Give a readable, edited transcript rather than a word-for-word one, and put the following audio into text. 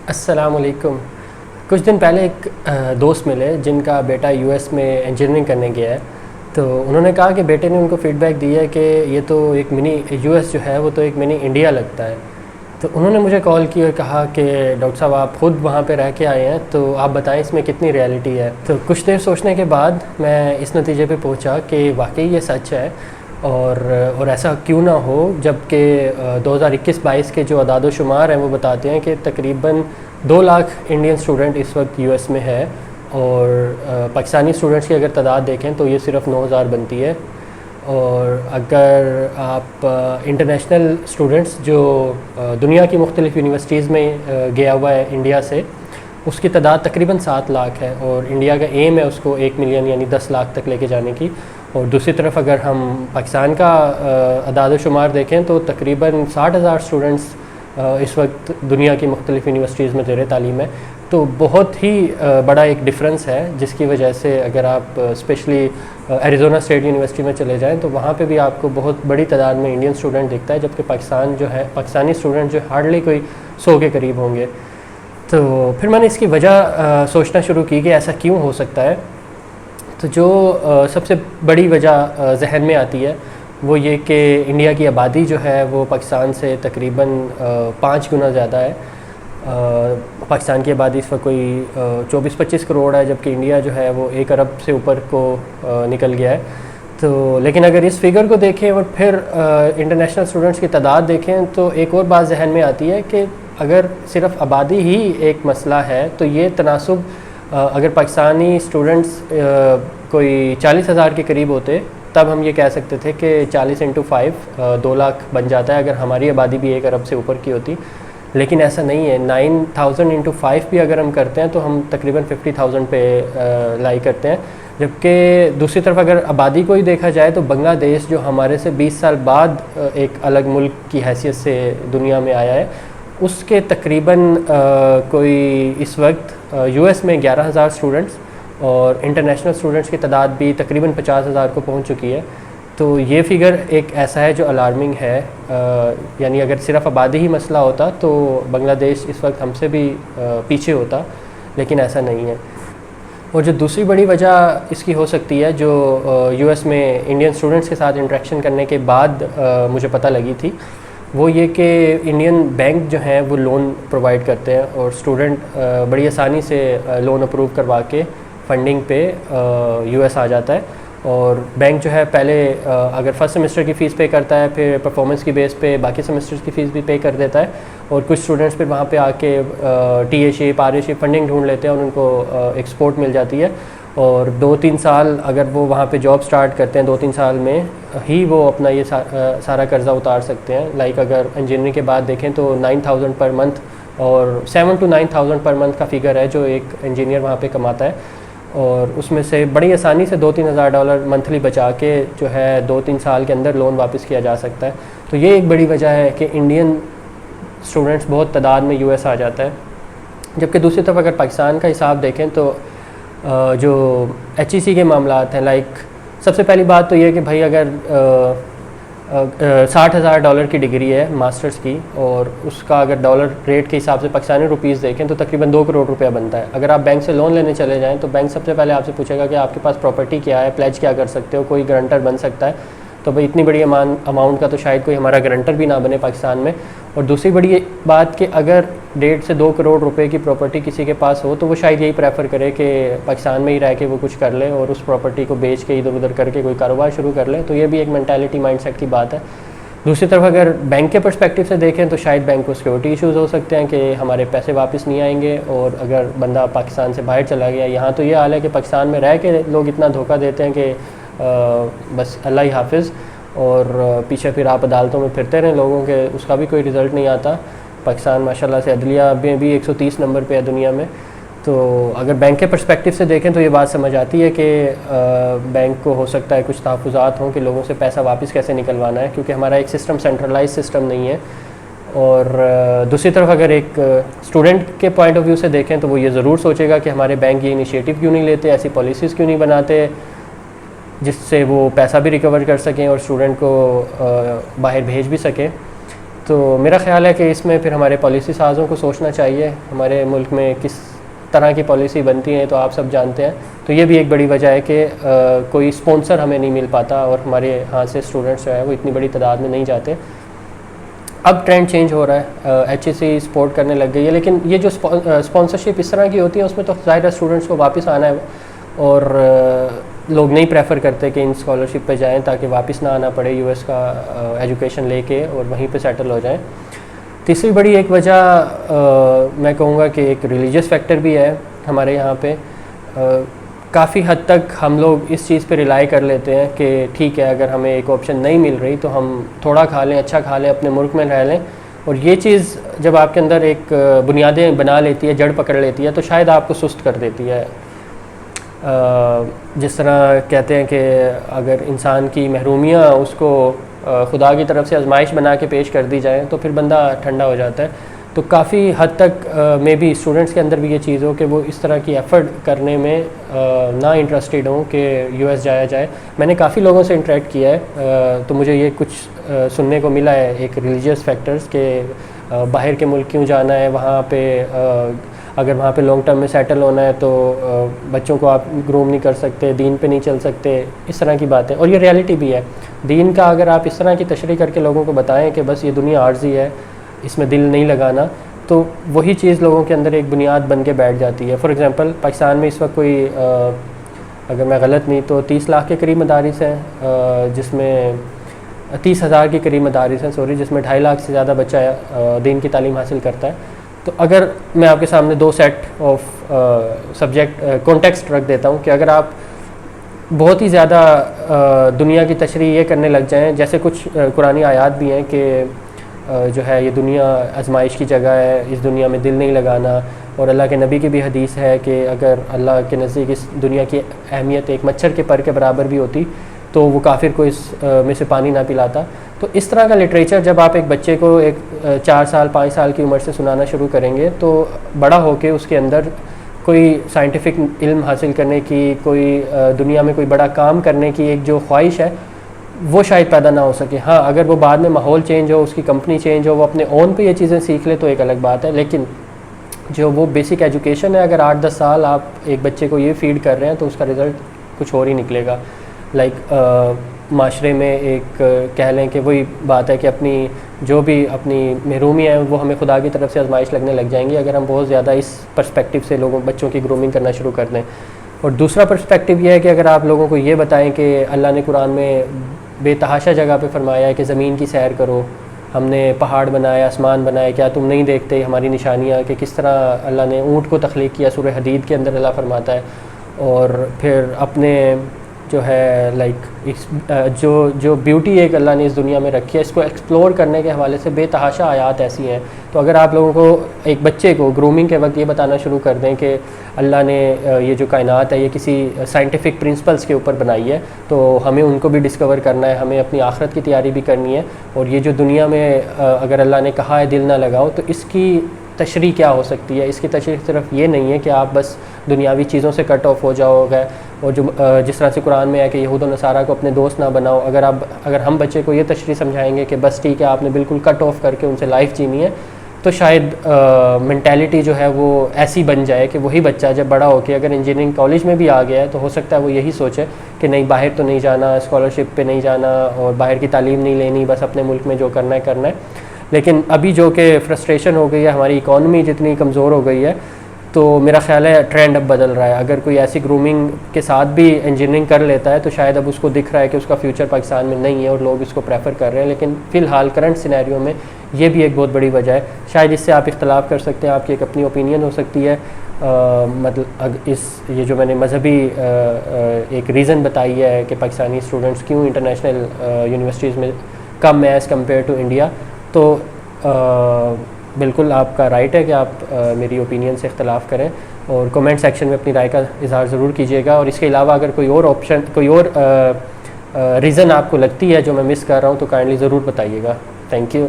अस्सलाम वालेकुम। कुछ दिन पहले एक दोस्त मिले जिनका बेटा यूएस में इंजीनियरिंग करने गया है। तो उन्होंने कहा कि बेटे ने उनको फ़ीडबैक दिया है कि ये तो एक मिनी यूएस जो है वो तो एक मिनी इंडिया लगता है। तो उन्होंने मुझे कॉल की और कहा कि डॉक्टर साहब आप ख़ुद वहाँ पे रह के आए हैं, तो आप बताएं इसमें कितनी रियलिटी है। तो कुछ देर सोचने के बाद मैं इस नतीजे पे पहुँचा कि वाकई ये सच है। और ऐसा क्यों ना हो, जबकि 2021-22 के जो अदाद-ओ-शुमार हैं वो बताते हैं कि तकरीबन 2 लाख इंडियन स्टूडेंट इस वक्त यूएस में है, और पाकिस्तानी स्टूडेंट्स की अगर तादाद देखें तो ये सिर्फ 9,000 बनती है। और अगर आप इंटरनेशनल स्टूडेंट्स जो दुनिया की मुख्तलिफ़ यूनिवर्सिटीज़ में गया हुआ है इंडिया से, उसकी तादाद तकरीबन 7 लाख है, और इंडिया का एम है उसको 1 मिलियन यानी 10 लाख तक लेके जाने की। और दूसरी तरफ अगर हम पाकिस्तान का अदाद-ओ-शुमार देखें तो तकरीबन 60,000 स्टूडेंट्स इस वक्त दुनिया की मुख्तलिफ़ यूनिवर्सिटीज़ में ज़ेर तालीम है। तो बहुत ही बड़ा एक डिफरेंस है, जिसकी वजह से अगर आप स्पेशली एरिज़ोना स्टेट यूनिवर्सिटी में चले जाएं तो वहाँ पे भी आपको बहुत बड़ी तादाद में इंडियन स्टूडेंट दिखता है, जबकि पाकिस्तान जो है पाकिस्तानी स्टूडेंट जो हार्डली कोई 100 के करीब होंगे। तो फिर मैंने इसकी वजह सोचना शुरू की कि ऐसा क्यों हो सकता है। तो जो सबसे बड़ी वजह जहन में आती है वो ये कि इंडिया की आबादी जो है वो पाकिस्तान से तकरीबन 5 गुना ज़्यादा है। पाकिस्तान की आबादी इस वक्त कोई 24-25 करोड़ है, जबकि इंडिया जो है वो 1 अरब से ऊपर को निकल गया है। तो लेकिन अगर इस फिगर को देखें और फिर इंटरनेशनल स्टूडेंट्स की तादाद देखें तो एक और बात जहन में आती है कि अगर सिर्फ आबादी ही एक मसला है तो ये तनासुब अगर पाकिस्तानी स्टूडेंट्स कोई 40,000 के करीब होते तब हम ये कह सकते थे कि 40 इंटू 5 2 लाख बन जाता है अगर हमारी आबादी भी 1 अरब से ऊपर की होती। लेकिन ऐसा नहीं है। 9,000 इंटू 5 भी अगर हम करते हैं तो हम तकरीबन 50,000 पे लाई करते हैं। जबकि दूसरी तरफ अगर आबादी को ही देखा जाए तो बांग्लादेश जो हमारे से 20 साल बाद एक अलग मुल्क की हैसियत से दुनिया में आया है, उसके तकरीबन कोई इस वक्त यूएस में 11,000 स्टूडेंट्स और इंटरनेशनल स्टूडेंट्स की तादाद भी तकरीबन 50,000 को पहुंच चुकी है। तो ये फिगर एक ऐसा है जो अलार्मिंग है। यानी अगर सिर्फ आबादी ही मसला होता तो बांग्लादेश इस वक्त हमसे भी पीछे होता, लेकिन ऐसा नहीं है। और जो दूसरी बड़ी वजह इसकी हो सकती है, जो यूएस में इंडियन स्टूडेंट्स के साथ इंटरेक्शन करने के बाद मुझे पता लगी थी, वो ये कि इंडियन बैंक जो हैं वो लोन प्रोवाइड करते हैं और स्टूडेंट बड़ी आसानी से लोन अप्रूव करवा के फंडिंग पे यूएस आ जाता है। और बैंक जो है पहले अगर फर्स्ट सेमेस्टर की फ़ीस पे करता है, फिर परफॉर्मेंस की बेस पे बाकी सेमेस्टर्स की फ़ीस भी पे कर देता है। और कुछ स्टूडेंट्स फिर वहाँ पे आके TA ship R ship funding ढूंढ लेते हैं और उनको एक्सपोर्ट मिल जाती है। और 2-3 साल अगर वो वहाँ पे जॉब स्टार्ट करते हैं, 2-3 साल में ही वो अपना ये सारा कर्ज़ा उतार सकते हैं। लाइक अगर इंजीनियरिंग के बाद देखें तो 9,000 पर मंथ और 7 to 9,000 पर मंथ का फिगर है जो एक इंजीनियर वहाँ पे कमाता है। और उसमें से बड़ी आसानी से $2-3,000 मंथली बचा के जो है 2-3 साल के अंदर लोन वापस किया जा सकता है। तो ये एक बड़ी वजह है कि इंडियन स्टूडेंट्स बहुत तादाद में यूएस आ जाता है। जबकि दूसरी तरफ अगर पाकिस्तान का हिसाब देखें तो जो एचईसी के मामलात हैं, लाइक सबसे पहली बात तो ये कि भाई अगर $60,000 की डिग्री है मास्टर्स की और उसका अगर डॉलर रेट के हिसाब से पाकिस्तानी रुपीज़ देखें तो तकरीबन 2 करोड़ रुपया बनता है। अगर आप बैंक से लोन लेने चले जाएं तो बैंक सबसे पहले आपसे पूछेगा कि आपके पास प्रॉपर्टी क्या है, प्लेज क्या कर सकते हो, कोई गारंटर बन सकता है। तो भाई इतनी बड़ी अमाउंट का तो शायद कोई हमारा गारंटर भी ना बने पाकिस्तान में। और दूसरी बड़ी बात कि अगर 1.5 से 2 करोड़ रुपए की प्रॉपर्टी किसी के पास हो तो वो शायद यही प्रेफर करे कि पाकिस्तान में ही रह के वो कुछ कर ले और उस प्रॉपर्टी को बेच के इधर उधर करके कोई कारोबार शुरू कर ले। तो ये भी एक मेंटालिटी माइंडसेट की बात है। दूसरी तरफ अगर बैंक के पर्सपेक्टिव से देखें तो शायद बैंक को सिक्योरिटी इश्यूज़ हो सकते हैं कि हमारे पैसे वापस नहीं आएंगे। और अगर बंदा पाकिस्तान से बाहर चला गया, यहाँ तो ये हाल है कि पाकिस्तान में रह के लोग इतना धोखा देते हैं कि बस अल्लाह ही हाफिज़, और पीछे फिर आप अदालतों में फिरते रहें लोगों के, उसका भी कोई रिज़ल्ट नहीं आता। पाकिस्तान माशाल्लाह से अदलिया में भी 130 नंबर पे है दुनिया में। तो अगर बैंक के पर्सपेक्टिव से देखें तो ये बात समझ आती है कि बैंक को हो सकता है कुछ तहफ़्फ़ुज़ात हों कि लोगों से पैसा वापस कैसे निकलवाना है, क्योंकि हमारा एक सिस्टम सेंट्रलाइज सिस्टम नहीं है। और दूसरी तरफ अगर एक स्टूडेंट के पॉइंट ऑफ व्यू से देखें तो वो ये ज़रूर सोचेगा कि हमारे बैंक ये इनिशिएटिव क्यों नहीं लेते, ऐसी पॉलिसीज़ क्यों नहीं बनाते जिससे वो पैसा भी रिकवर कर सकें और स्टूडेंट को बाहर भेज भी सकें। तो मेरा ख्याल है कि इसमें फिर हमारे पॉलिसी साज़ों को सोचना चाहिए, हमारे मुल्क में किस तरह की पॉलिसी बनती है तो आप सब जानते हैं। तो ये भी एक बड़ी वजह है कि कोई स्पॉन्सर हमें नहीं मिल पाता और हमारे यहाँ से स्टूडेंट्स जो है वो इतनी बड़ी तादाद में नहीं जाते। अब ट्रेंड चेंज हो रहा है, HEC सपोर्ट करने लग गई है, लेकिन ये जो स्पॉन्सरशिप इस तरह की होती है उसमें तो ज़ाहिर है स्टूडेंट्स को वापस आना है और लोग नहीं प्रेफर करते कि इन स्कॉलरशिप पे जाएं ताकि वापस ना आना पड़े US का एजुकेशन लेके और वहीं पे सेटल हो जाएं। तीसरी बड़ी एक वजह मैं कहूँगा कि एक रिलीजियस फैक्टर भी है हमारे यहाँ पे। काफ़ी हद तक हम लोग इस चीज़ पे रिलाई कर लेते हैं कि ठीक है, अगर हमें एक ऑप्शन नहीं मिल रही तो हम थोड़ा खा लें, अच्छा खा लें, अपने मुल्क में रह लें। और ये चीज़ जब आपके अंदर एक बुनियादें बना लेती है, जड़ पकड़ लेती है, तो शायद आपको सुस्त कर देती है। जिस तरह कहते हैं कि अगर इंसान की महरूमियाँ उसको खुदा की तरफ से आजमाइश बना के पेश कर दी जाए तो फिर बंदा ठंडा हो जाता है। तो काफ़ी हद तक मे बी स्टूडेंट्स के अंदर भी ये चीज़ हो कि वो इस तरह की एफ़र्ट करने में ना इंटरेस्टेड हों कि US जाया जाए। मैंने काफ़ी लोगों से इंटरेक्ट किया है तो मुझे ये कुछ सुनने को मिला है, एक रिलीजियस फैक्टर्स के बाहर के मुल्क क्यों जाना है, वहाँ पे अगर वहाँ पे लॉन्ग टर्म में सेटल होना है तो बच्चों को आप ग्रूम नहीं कर सकते, दीन पे नहीं चल सकते, इस तरह की बातें। और ये रियलिटी भी है दीन का। अगर आप इस तरह की तशरीह करके लोगों को बताएं कि बस ये दुनिया आर्जी है, इसमें दिल नहीं लगाना, तो वही चीज़ लोगों के अंदर एक बुनियाद बन के बैठ जाती है। फॉर एग्ज़ाम्पल पाकिस्तान में इस वक्त कोई अगर मैं गलत नहीं तो 30 लाख के करीब मदारिस हैं, जिसमें 30,000 के करीब मदारिस हैं जिसमें 2.5 लाख से ज़्यादा बच्चा दीन की तालीम हासिल करता है। तो अगर मैं आपके सामने 2 सेट ऑफ सब्जेक्ट कॉन्टेक्स्ट रख देता हूँ कि अगर आप बहुत ही ज़्यादा दुनिया की तशरीह ये करने लग जाएं, जैसे कुछ कुरानी आयात भी हैं कि जो है ये दुनिया आजमाइश की जगह है, इस दुनिया में दिल नहीं लगाना, और अल्लाह के नबी की भी हदीस है कि अगर अल्लाह के नज़दीक इस दुनिया की अहमियत एक मच्छर के पर के बराबर भी होती तो वो काफिर को इस में से पानी ना पिलाता। तो इस तरह का लिटरेचर जब आप एक बच्चे को एक 4 साल 5 साल की उम्र से सुनाना शुरू करेंगे तो बड़ा होके उसके अंदर कोई साइंटिफिक इल्म हासिल करने की, कोई दुनिया में कोई बड़ा काम करने की एक जो ख्वाहिश है वो शायद पैदा ना हो सके। हाँ, अगर वो बाद में माहौल चेंज हो, उसकी कंपनी चेंज हो, वो अपने ओन पे ये चीज़ें सीख ले तो एक अलग बात है। लेकिन जो वो बेसिक एजुकेशन है, अगर 8-10 साल आप एक बच्चे को ये फीड कर रहे हैं तो उसका रिज़ल्ट कुछ और ही निकलेगा। माशरे में एक कह लें कि वही बात है कि अपनी जो भी अपनी महरूमी है वो हमें खुदा की तरफ से आजमाइश लगने लग जाएंगी अगर हम बहुत ज़्यादा इस पर्सपेक्टिव से बच्चों की ग्रूमिंग करना शुरू कर दें। और दूसरा पर्सपेक्टिव ये है कि अगर आप लोगों को ये बताएं कि अल्लाह ने कुरान में बेतहाशा जगह पे फरमाया है कि ज़मीन की सैर करो, हमने पहाड़ बनाए, आसमान बनाए, क्या तुम नहीं देखते हमारी निशानियाँ कि किस तरह अल्लाह ने ऊँट को तख्लीक किया, सूरह हदीद के अंदर अल्लाह फरमाता है। और फिर अपने जो है जो ब्यूटी एक अल्लाह ने इस दुनिया में रखी है, इसको एक्सप्लोर करने के हवाले से बेतहाशा आयात ऐसी हैं। तो अगर आप लोगों को एक बच्चे को ग्रूमिंग के वक्त ये बताना शुरू कर दें कि अल्लाह ने ये जो कायनात है ये किसी साइंटिफिक प्रिंसिपल्स के ऊपर बनाई है, तो हमें उनको भी डिस्कवर करना है, हमें अपनी आखिरत की तैयारी भी करनी है, और ये जो दुनिया में अगर अल्लाह ने कहा है दिल ना लगाओ, तो इसकी तशरीह क्या हो सकती है। इसकी तशरीह सिर्फ ये नहीं है कि आप बस दुनियावी चीज़ों से कट ऑफ हो जाओगे, और जो जिस तरह से कुरान में है कि यहूद और नसारा को अपने दोस्त ना बनाओ। अगर हम बच्चे को ये तशरीह समझाएंगे कि बस ठीक है आपने बिल्कुल कट ऑफ करके उनसे लाइफ जीनी है, तो शायद मेंटालिटी जो है वो ऐसी बन जाए कि वही बच्चा जब बड़ा होकर अगर इंजीनियरिंग कॉलेज में भी आ गया है तो हो सकता है वो यही सोचे कि नहीं, बाहर तो नहीं जाना, स्कॉलरशिप पे नहीं जाना और बाहर की तालीम नहीं लेनी, बस अपने मुल्क में जो करना है करना है। लेकिन अभी जो कि फ्रस्ट्रेशन हो गई है, हमारी इकॉनमी जितनी कमज़ोर हो गई है, तो मेरा ख़्याल है ट्रेंड अब बदल रहा है। अगर कोई ऐसी ग्रूमिंग के साथ भी इंजीनियरिंग कर लेता है तो शायद अब उसको दिख रहा है कि उसका फ्यूचर पाकिस्तान में नहीं है और लोग इसको प्रेफर कर रहे हैं। लेकिन फ़िलहाल करंट सिनेरियो में ये भी एक बहुत बड़ी वजह है। शायद इससे आप इख्तलाफ कर सकते हैं, आपकी एक अपनी ओपिनियन हो सकती है। मतलब ये जो मैंने मजहबी एक रीज़न बताई है कि पाकिस्तानी स्टूडेंट्स क्यों इंटरनेशनल यूनिवर्सिटीज़ में कम है एज़ कम्पेयर टू इंडिया, तो बिल्कुल आपका राइट है कि आप मेरी ओपिनियन से इख्तलाफ करें, और कमेंट सेक्शन में अपनी राय का इज़हार ज़रूर कीजिएगा। और इसके अलावा अगर कोई और ऑप्शन, कोई और रीज़न आपको लगती है जो मैं मिस कर रहा हूँ तो काइंडली ज़रूर बताइएगा। Thank you.